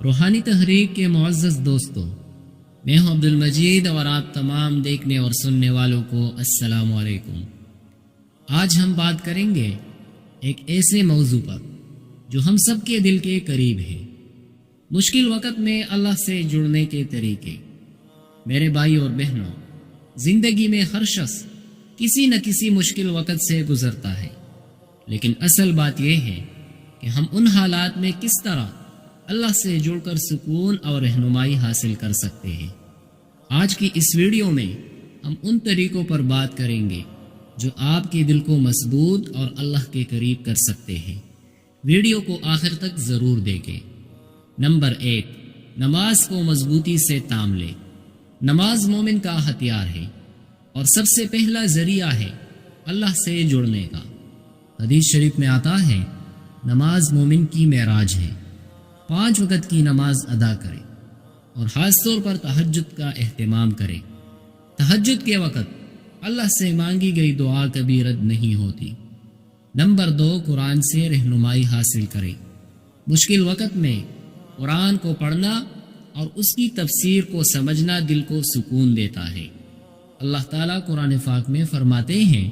روحانی تحریک کے معزز دوستوں، میں ہوں عبد المجید اور آپ تمام دیکھنے اور سننے والوں کو السلام علیکم۔ آج ہم بات کریں گے ایک ایسے موضوع پر جو ہم سب کے دل کے قریب ہے، مشکل وقت میں اللہ سے جڑنے کے طریقے۔ میرے بھائی اور بہنوں، زندگی میں ہر شخص کسی نہ کسی مشکل وقت سے گزرتا ہے، لیکن اصل بات یہ ہے کہ ہم ان حالات میں کس طرح اللہ سے جڑ کر سکون اور رہنمائی حاصل کر سکتے ہیں۔ آج کی اس ویڈیو میں ہم ان طریقوں پر بات کریں گے جو آپ کے دل کو مضبوط اور اللہ کے قریب کر سکتے ہیں۔ ویڈیو کو آخر تک ضرور دیکھیں۔ نمبر 1، نماز کو مضبوطی سے تام لے۔ نماز مومن کا ہتھیار ہے اور سب سے پہلا ذریعہ ہے اللہ سے جڑنے کا۔ حدیث شریف میں آتا ہے، نماز مومن کی معراج ہے۔ 5 وقت کی نماز ادا کرے اور خاص طور پر تہجد کا اہتمام کرے۔ تہجد کے وقت اللہ سے مانگی گئی دعا کبھی رد نہیں ہوتی۔ نمبر 2، قرآن سے رہنمائی حاصل کرے۔ مشکل وقت میں قرآن کو پڑھنا اور اس کی تفسیر کو سمجھنا دل کو سکون دیتا ہے۔ اللہ تعالیٰ قرآن پاک میں فرماتے ہیں،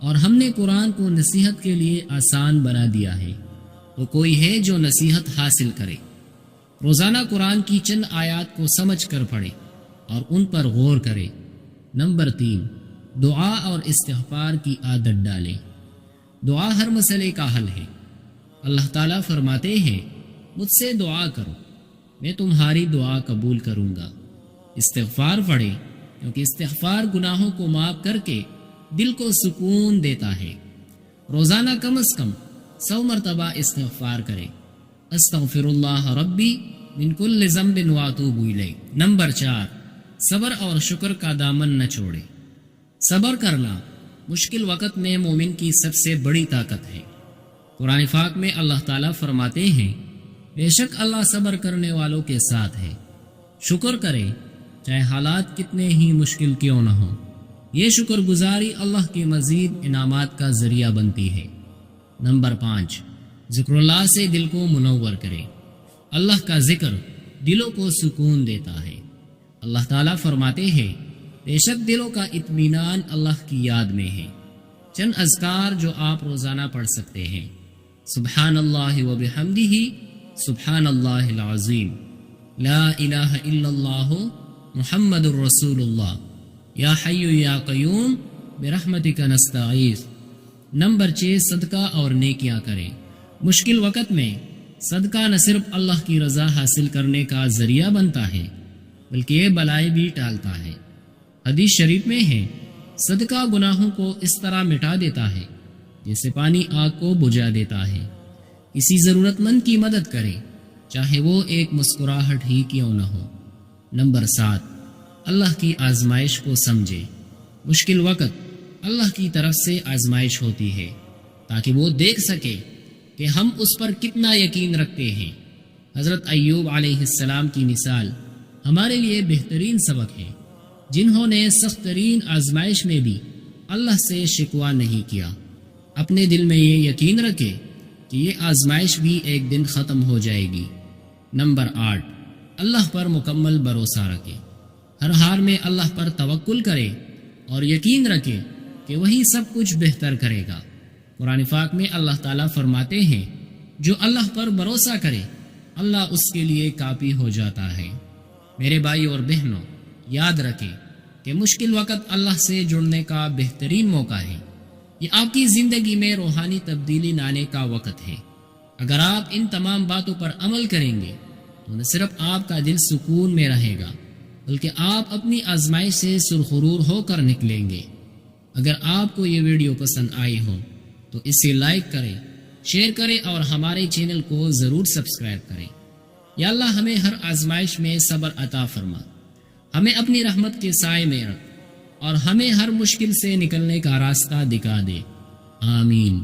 اور ہم نے قرآن کو نصیحت کے لیے آسان بنا دیا ہے، تو کوئی ہے جو نصیحت حاصل کرے۔ روزانہ قرآن کی چند آیات کو سمجھ کر پڑھے اور ان پر غور کرے۔ نمبر 3، دعا اور استغفار کی عادت ڈالے۔ دعا ہر مسئلے کا حل ہے۔ اللہ تعالیٰ فرماتے ہیں، مجھ سے دعا کرو، میں تمہاری دعا قبول کروں گا۔ استغفار پڑھے، کیونکہ استغفار گناہوں کو معاف کر کے دل کو سکون دیتا ہے۔ روزانہ کم از کم 100 مرتبہ استغفار کرے۔ استغفر اللہ ربی من کل ذنب واتوب الیہ۔ نمبر 4، صبر اور شکر کا دامن نہ چھوڑے۔ صبر کرنا مشکل وقت میں مومن کی سب سے بڑی طاقت ہے۔ قرآن پاک میں اللہ تعالیٰ فرماتے ہیں، بے شک اللہ صبر کرنے والوں کے ساتھ ہے۔ شکر کرے، چاہے حالات کتنے ہی مشکل کیوں نہ ہوں۔ یہ شکر گزاری اللہ کے مزید انعامات کا ذریعہ بنتی ہے۔ نمبر 5، ذکر اللہ سے دل کو منور کرے۔ اللہ کا ذکر دلوں کو سکون دیتا ہے۔ اللہ تعالیٰ فرماتے ہیں، بے شک دلوں کا اطمینان اللہ کی یاد میں ہے۔ چند اذکار جو آپ روزانہ پڑھ سکتے ہیں: سبحان اللہ و بحمدہ، سبحان اللہ العظیم، لا الہ الا اللہ محمد الرسول اللہ، یا حی یا قیوم برحمتک نستغیث۔ نمبر 6، صدقہ اور نیکیاں کریں۔ مشکل وقت میں صدقہ نہ صرف اللہ کی رضا حاصل کرنے کا ذریعہ بنتا ہے، بلکہ یہ بلائی بھی ٹالتا ہے۔ حدیث شریف میں ہے، صدقہ گناہوں کو اس طرح مٹا دیتا ہے جیسے پانی آگ کو بجھا دیتا ہے۔ کسی ضرورت مند کی مدد کرے، چاہے وہ ایک مسکراہٹ ہی کیوں نہ ہو۔ نمبر 7، اللہ کی آزمائش کو سمجھے۔ مشکل وقت اللہ کی طرف سے آزمائش ہوتی ہے تاکہ وہ دیکھ سکے کہ ہم اس پر کتنا یقین رکھتے ہیں۔ حضرت ایوب علیہ السلام کی مثال ہمارے لیے بہترین سبق ہے، جنہوں نے سخت ترین آزمائش میں بھی اللہ سے شکوہ نہیں کیا۔ اپنے دل میں یہ یقین رکھے کہ یہ آزمائش بھی ایک دن ختم ہو جائے گی۔ نمبر 8، اللہ پر مکمل بھروسہ رکھے۔ ہر حال میں اللہ پر توکل کرے اور یقین رکھے کہ وہی سب کچھ بہتر کرے گا۔ قرآن پاک میں اللہ تعالیٰ فرماتے ہیں، جو اللہ پر بھروسہ کرے اللہ اس کے لیے کافی ہو جاتا ہے۔ میرے بھائی اور بہنوں، یاد رکھیں کہ مشکل وقت اللہ سے جڑنے کا بہترین موقع ہے۔ یہ آپ کی زندگی میں روحانی تبدیلی لانے کا وقت ہے۔ اگر آپ ان تمام باتوں پر عمل کریں گے تو نہ صرف آپ کا دل سکون میں رہے گا، بلکہ آپ اپنی آزمائش سے سرخرور ہو کر نکلیں گے۔ اگر آپ کو یہ ویڈیو پسند آئی ہو تو اسے لائک کریں، شیئر کریں اور ہمارے چینل کو ضرور سبسکرائب کریں۔ یا اللہ ہمیں ہر آزمائش میں صبر عطا فرما، ہمیں اپنی رحمت کے سائے میں رکھ اور ہمیں ہر مشکل سے نکلنے کا راستہ دکھا دے۔ آمین۔